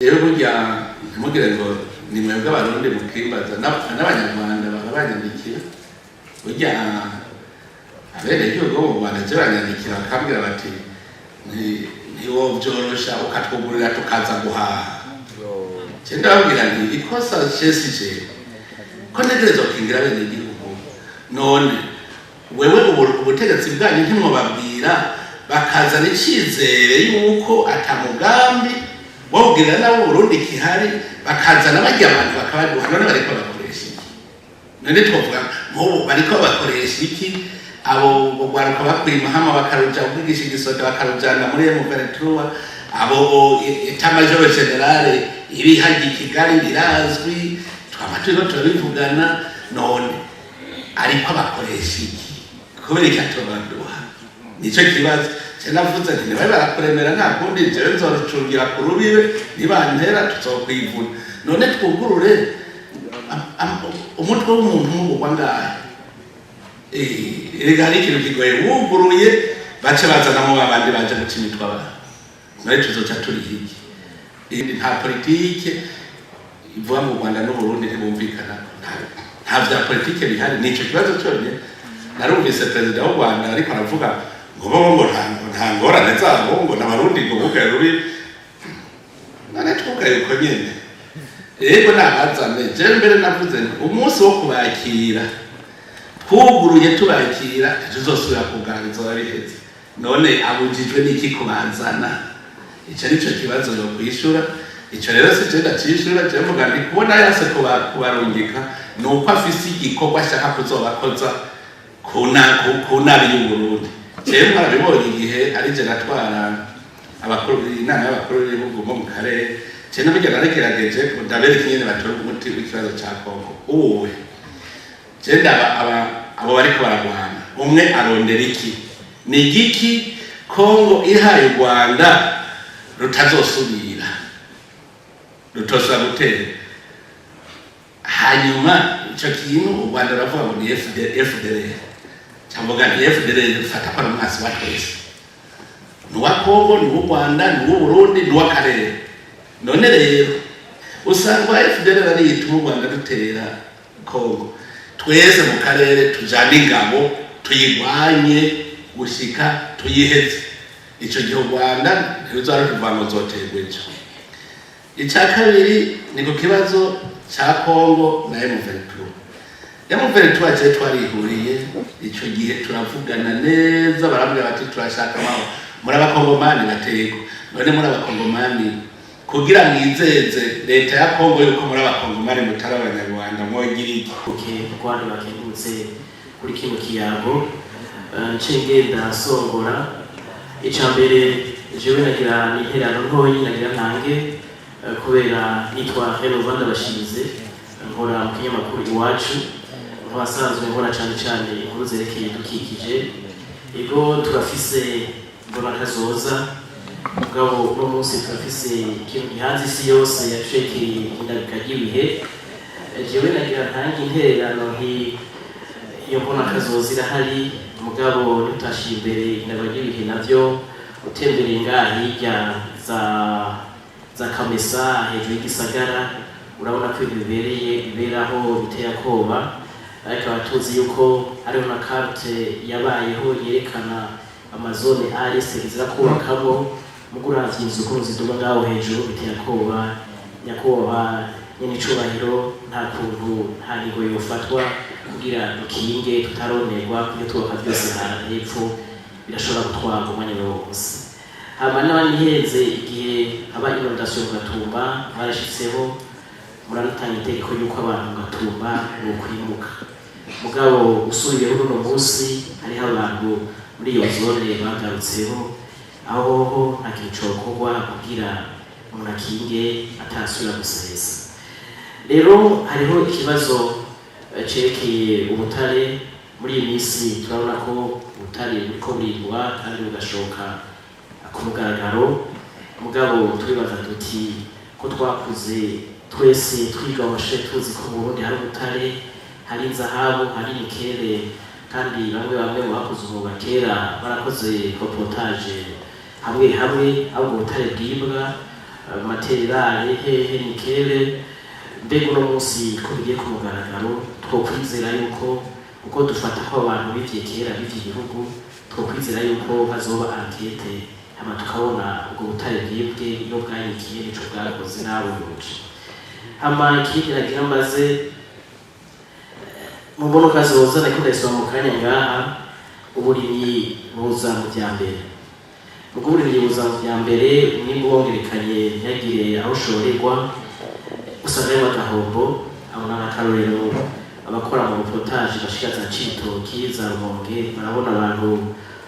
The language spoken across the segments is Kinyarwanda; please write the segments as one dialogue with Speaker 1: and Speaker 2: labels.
Speaker 1: rero burya ntimugire ngo ni mwebwe abarundi mukimbaza n'abanyarwanda bakabanyandikira burya abenegihugu bo mu Rwanda je banyandikira bakambwira bati ntiwo byorosha ukatwugurira tukaza guhaha je ndababwira nti ikosa cesije ko ntegerezwa kwingira abenegihugu none wewe ubutegetsi bwanyu ntimwobabwira bakazana icizere yuko atamugambi wabwira nabo Burundi kihari bakazana bajya abantu bakabaduha none bariko bakoresha iki none twovuga ngo bariko bakoresha iki abo bogwaruka bakwima hama bakaruja kwigisha igisoda bakarujana muri M23 abo etamajoro generale iri haji Kigali birazwi twamatiro turabivugana none ariko bakoresha iki kubera ikatobaduha nico kibazo navuze nti niba barakuremera nta kundi je nzorucungira ku rubibe nibantera tuzokwivuna none twugurure umutwe w'umuntu ugwa ngahe erega hari ikintu kigoye wuguruye bace bazanamo abandi baje guca imitwe abantu none tuzoca turi hiki nta politike ivuga mu Rwanda no Burundi ntibumvikana nta vya politike bihari nico kibazo cyonyine narumvise perezida w'u Rwanda ariko aravuga ngo nta ngorane zabo ngo n'abarundi ngo bugaye rubi none twugaye uko nyene yego nabazane je mbere navuze umunsi wo kubakira twuguruye tubakira tuzosubira kuganiriza abiheze none abujijwe n'iki kubazana ico nico kibazo yo kwishura ico rero si je ndacishura je mvuga ndi kubona yase kubarungika nuko afise igikorwa ashaka kuzobakoza kunari y'Uburundi jewe mwarabibonye igihe ari je natwara abakuru inama y'abakuru b'ibihugu mu karere je nabijya narekerageje ndabere kinyene batora umuti w'ikibazo ca Kongo uwe je ndaba abo bariko baragwana umwe arondera iki ni igiki Kongo ihaye Rwanda rutazosubira rutosaba gutera hanyuma ico kintu u Rwanda ravuga ngo ni FDLR cyangwa ni FDLR fata kwa mwasi wa twese nuwa Kongo nuwa Rwanda nuwa Burundi nuwa karere none rero usanga FDLR ari yituma u Rwanda dutera Kongo twese mu karere tujana ingabo tuyigwanye gushika tuyiheze ico gihe u Rwanda ntuzara kuvango zotegweje icya kabiri ni ku kibazo cha Kongo na M23 je twarihuriye ico gihe turavugana neza barabwira bati turashaka maho muri abakongomani batego none muri abakongomani kugira mwizeze leta ya Kongo yuko muri abakongomani mutara abanyarwanda mwogiriki
Speaker 2: kwandi bakengutse kuri kino kiyago ncengenda songora icambere jewe nagira niterano ntoyi nagira ntange kubera nitwa Hello Rwanda bashize nkora mu kinyamakuru iwacu abasanzwe nkora cyane inkuru zerekeye dukikije ego turafise mbona kazoza mugabo no munsi turafise ikintu gihanze isi yose yashekeye indabika y'ibihe jewe nagira ntange intererano iyo mbona kazoza irahari mugabo nutashi imbere indabika y'ibihe navyo utembereye ngaha hirya za Kamesa hejuru y'igisagara urabona ko biberaho biteye akoba ariko abatuzi yuko hariho na carte yabayeho yerekana amazone ARS zira kubakamo muguravye inzu ko ziduga ngaho hejuru biteye akoba nyakoba nyene icubahiro nta kuntu nta nigo yofatwa kugira dukinge tutaronerwa kuko tubaka byose hepfo birashobora gutwara umwanya wose hama n'abanyiheze igihe aba inondation Gatumba barashitseho muranatanga itegeko yuko abantu Gatumba bo kwimuka mugabo usubiyeho no munsi hari abantu muri iyo zone bagarutseho aho nta kicokorwa kugira umuntu akinge atasubira gusesa rero hariho ikibazo cerekeye ubutare muri iyi minsi turabona ko ubutare buriko burindwa kandi bugashoka ku mugaragaro mugabo turibaza tuti ko twakuze twese twiga amashure tuzi ko mu Burundi hari ubutare hari zahabu hari nikele kandi bamwe mu bakoze umwuga kera barakoze reportage hamwe abo ubutare bwibwa materiale hehe nikele mbega uno munsi ko bigiye ku mugaragaro twokwizera yuko uko dufata ko abantu bivye kera bivye igihugu twokwizera yuko hazoba ankete hama tukabona ubwo butare bwibwe iyo bwanyikiye nico bwakoze n'abuyuje hama ikindi nagira mbaze mu mbono kazoza niko ndayisoma mu kanya ngaha uburimyi buza mu vyambere ubwo uburimyi buza mu vyambere umwimbu wongerekanye ntihagire aho ushorerwa usanga ari agahombo abona n'akarorero abakora mu potage bashika za Cibitoki za Rumonge barabona abantu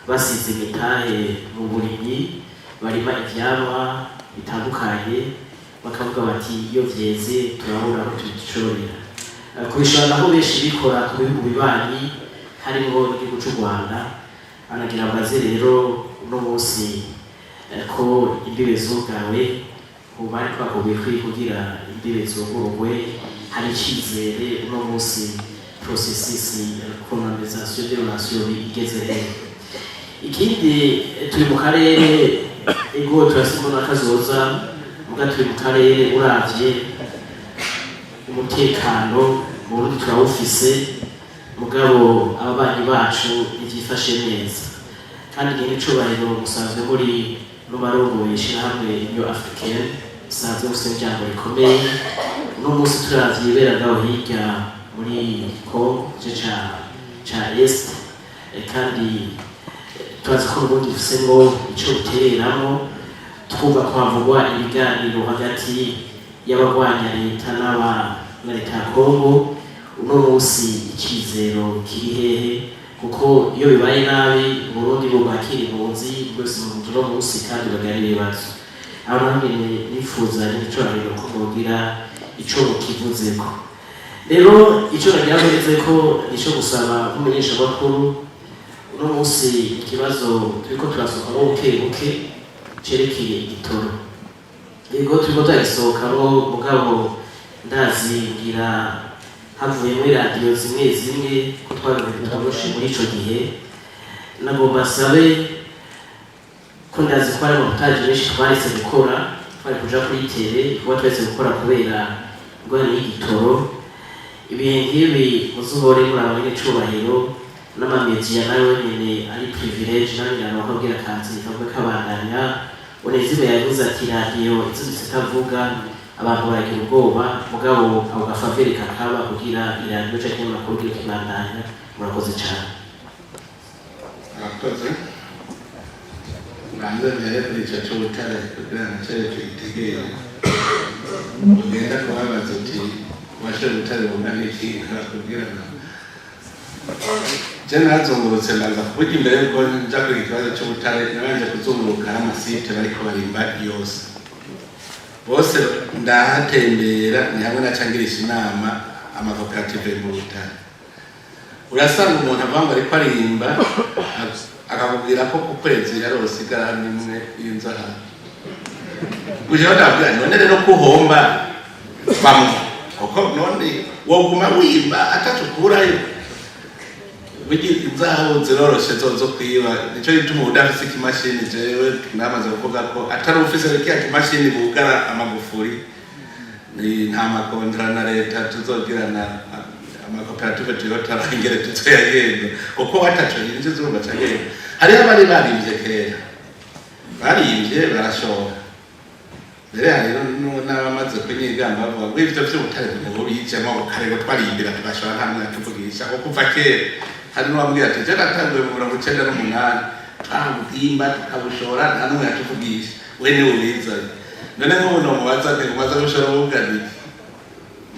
Speaker 2: basize imitahe mu burimyi barima ivyamwa bitandukanye bakavuga bati iyo vyeze turabona aho tubishorera kubishora naho benshi bikora ku bihugu bibanyi harimo n'igihugu c'u Rwanda anagira abaze rero uno munsi ko imbibe zugawe ubu ariko bakubwiye kugira imbibe zugurugwe hari icizere uno munsi processus colonization de relation igeze rero ikindi turi mu karere ego turasikona kazoza muga turi mu karere uravye umutekano mu Burundi turawufise mugabo ababanyi bacu ntivyifashe neza kandi igihe n'icubahiro musanzwe muri n'umarongoye ishirahamwe Union Africaine isanzwe mufise imiryango rikomeye uno munsi turavye ibera ngaho hirya muri Congo igice ca Est kandi turazi ko Burundi bufisemwo ico butereramo twumva ko havugwa ibiganiro hagati y'abagwanya leta na leta ya Congo uno munsi icizero kiri hehe kuko iyo bibaye nabi Burundi bubakira impunzi bwese mu uno munsi kandi bagari ibibazo aho namwe nifuza n'icorariro ko bogira ico bukivuzeko rero ico nagirameze ko nico gusaba kumenyesha bakuru uno munsi ikibazo turiko turasohoka buke cerekeye igitoro yego turiko turagisohokamo mugabo ndazingira havuye muri radiyo zimwe ko twabitoroshe muri ico gihe nagomba sabe ko ndazi ko ari montage benshi twaretse gukora twari kuja kuri tele kuba twaretse gukora kubera ingorane y'igitoro ibihe nk'ibi muzuhore murabona icubahiro n'amamediya nayo nyene ari privilege nayo nyene bakabwira kanzi kavuga kabandanya Onezibe yavuze ati radiyo izo zitavuga abantu baragira ubwoba mugabo abo gafaveri kakaba kugira iradiyo canke amakuru yo kibandanya murakoze cane
Speaker 1: murakoze banze mbere kuri ico c'ubutare kugira ngo twitegere ugenda kubabaza uti washe ubutare bungana iki kugira ngo je nazungurutse ndaza kuvuga imbere yuko nja kuri ikibazo c'ubutare nabanje kuzunguruka n'amasite bariko barimba yose bose ndahatembera ni hamwe nacangirisha inama amakoperative mu butare urasanga umuntu avuga ngo ariko arimba akakubwira ko ku kwezi yarose igarama imwe y'inzaha uje ndabwira none rero kuhomba bamwe kuko none woguma wimba atacukurayo wigira inzaho ziroroshe zo kwiba nico gituma udafise ikimashini jewe namaze kuvuga ko atari ufise kiya kimashini bugara amagufuri ni nta makontra na leta tuzogirana amakoperative tuyotarangere tuzoyagenda kuko wataco yinje zurumba cagenda hariho abari barimvye kera barimvye barashora rero hariho n'abamaze kunyigamba bavuga ngo ivyo vy'ubutare ngo bijemo karego twarimbira tugashora ntamwe atuvugisha ko kuva kera hari n'uwambwira ati jana tanguye mu 1998 twabwimba tukabushora nta n'umwe yatuvugisha we ni ubiza none nk'umuntu mubaza ati kumaze gushora ubugani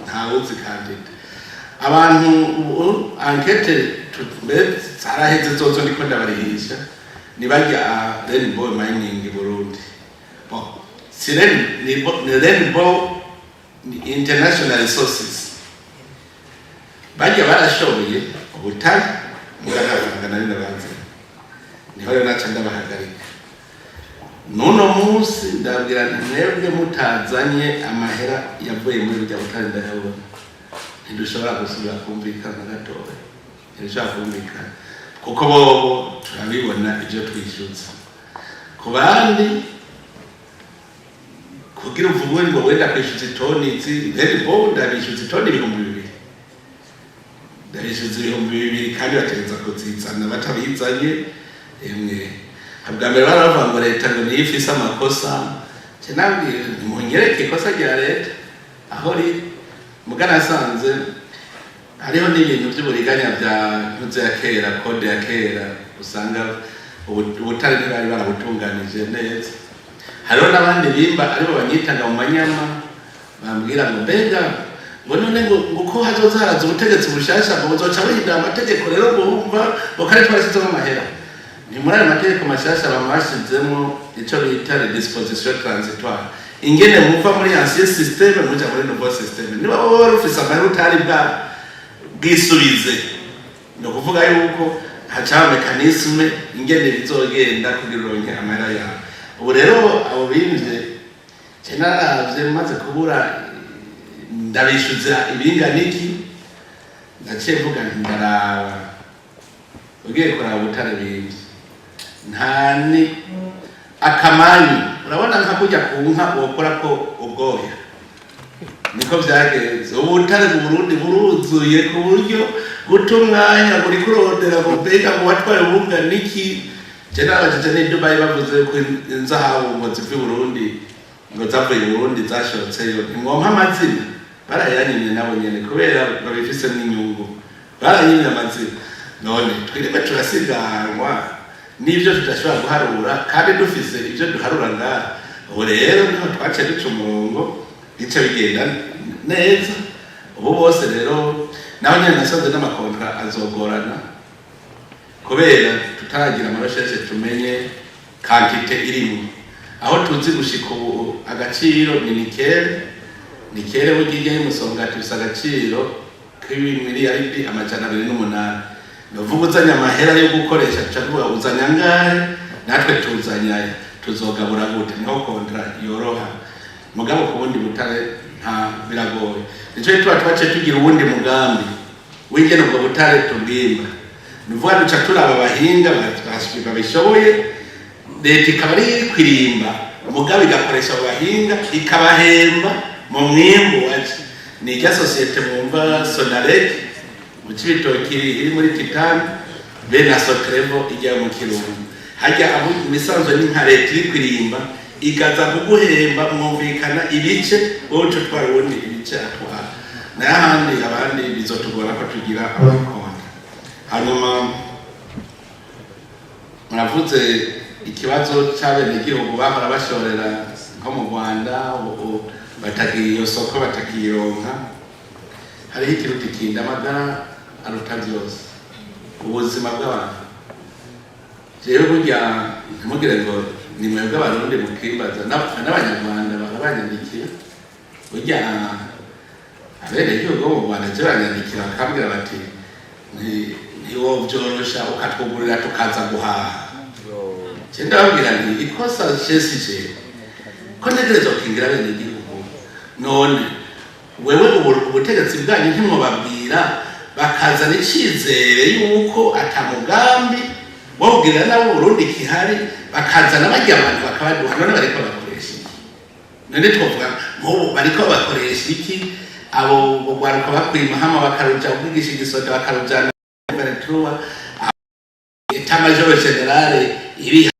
Speaker 1: ntawuzi kandi abantu ankete zaraheze zozo ndiko ndabarihisha nibarya Rainbow Mining Burundi si Rainbow International Resources bajya barashoboye ubutare mugana n'abanze niho rero naca ndabahagarika nuno munsi ndabwira mwebwe mutazanye amahera yavuye muri burya butare ndayabona ntidushobora gusubira kumvikana gatoya ntidushobora kumvikana kuko bobo turabibona ibyo twishyuza ku bandi kugira uvuge ngo wenda kwishyuza itoni then bo ndabishyuza itoni 2,000 ndabishyuza 2,000 kandi bategeza kuzizana batabizanye emwe bwa mbere baravuga ngo leta ngo niyo ifise amakosa cyane munyereke ikosa rya leta aho ri mugana asanze hariho n'ibintu by'uburiganya bya ntuze ya kera kode ya kera usanga ubutare ntibari barabutunganije neza hariho n'abandi bimba aribo banyitanga mu manyama bambwira ngo mbega ngo none ngo ko hazoza haraza ubutegetsi bushasha ngo buzoca buhindura amategeko rero bumva ngo kare twashyizemo amahera ni muri ayo mategeko mashasha bamashizemo icyo bita disposition transitoire ingene muva muri ancien système muja muri nouveau système niba wari ufise amahera utari bwisubize no kuvuga yuko haca mekanisme ingene bizogenda kugira uronke amahera yawe ubu rero abo bimvye cyenaravye maze kubura ndabishuza ibinganiki ndaciye mvuga ndaraba ugiye kuraba ubutare bimvye ntani akamanyi urabona nka kujya ku nka wokora ko ubwoya niko byagenze ubutare mu Burundi buruzuye ku buryo gutumwanya buri kurondera ngo mbega ngo watwaye ubunganiki cyane n'ibyo bari bavuze ko inzahabu ngo zive Burundi ngo zavuye Burundi zashotseyo nimwompa amazina barayanyimye nabo nyene kubera babifise n'inyungu baranyimye amazina none twirime turasiganwa nibyo tudashobora guharura kandi dufise ibyo duharura ngaha ubu rero niho twaciye duca umurongo bice bigenda neza ubu bose rero naho nyine nasanze n'amakontra azogorana kubera tutaragira amarosheje tumenye kantite irimo aho tuzi gushika ubu agaciro ni nikere bugiye musonga tufise agaciro k'ibimiliyaridi 208 novuga uzanya amahera yo gukoresha cyangwa uzanya ngahe natwe tuzanya tuzogabura gute niho kontra yoroha mugabo kubundi butare nta biragoye nico twace tugira ubundi mugambi wingene ubwo butare tubwimba nuvuga duca turaba abahinga babishoboye leta ikaba ari kwirimba mugabe igakoresha abahinga ikabahemba mu mwimbu waje ni ijya societe mumva Sonarek mu Cibitoki iri muri Titani be na Sotrevo ijya mu Kirundo hajya aho imisanzo ni nka leta iri kwirimba ikaza kuguhemba mwumvikana ibice wowe twari wundi ibice atwara n'ahandi abandi bizotugora ko tugira abakonta hanyuma muravuze ikibazo cy'abene gihugu bahora bashorera nko mu Rwanda batagiye iyo soko batakironka hariho ikiruta ikindi amagara aruta byose ubuzima bw'abantu jewe burya ntimugire ngo ni mwebwe abarundi mukimbaza n'abanyarwanda barabanyandikiye burya abene gihugu bo mu Rwanda je baranyandikira bakambwira bati niwo byorosha ukatwugurira tukaza guhaha ndababwira nti ikosa cyesije ko ntegereje gukingira bene gihugu none wewe ubutegetsi bwanyu ntimubabwira bakazana icyizere yuko atamugambi wabwira nabo Burundi kihari bakazana bajya abantu bakabaduha none bariko bakoresha iki none twovuga ngo bariko bakoresha iki abo bogwaruka bakwima hama bakaruja kugigisha igisoda bakarujana Venezuela etamajoro generale iri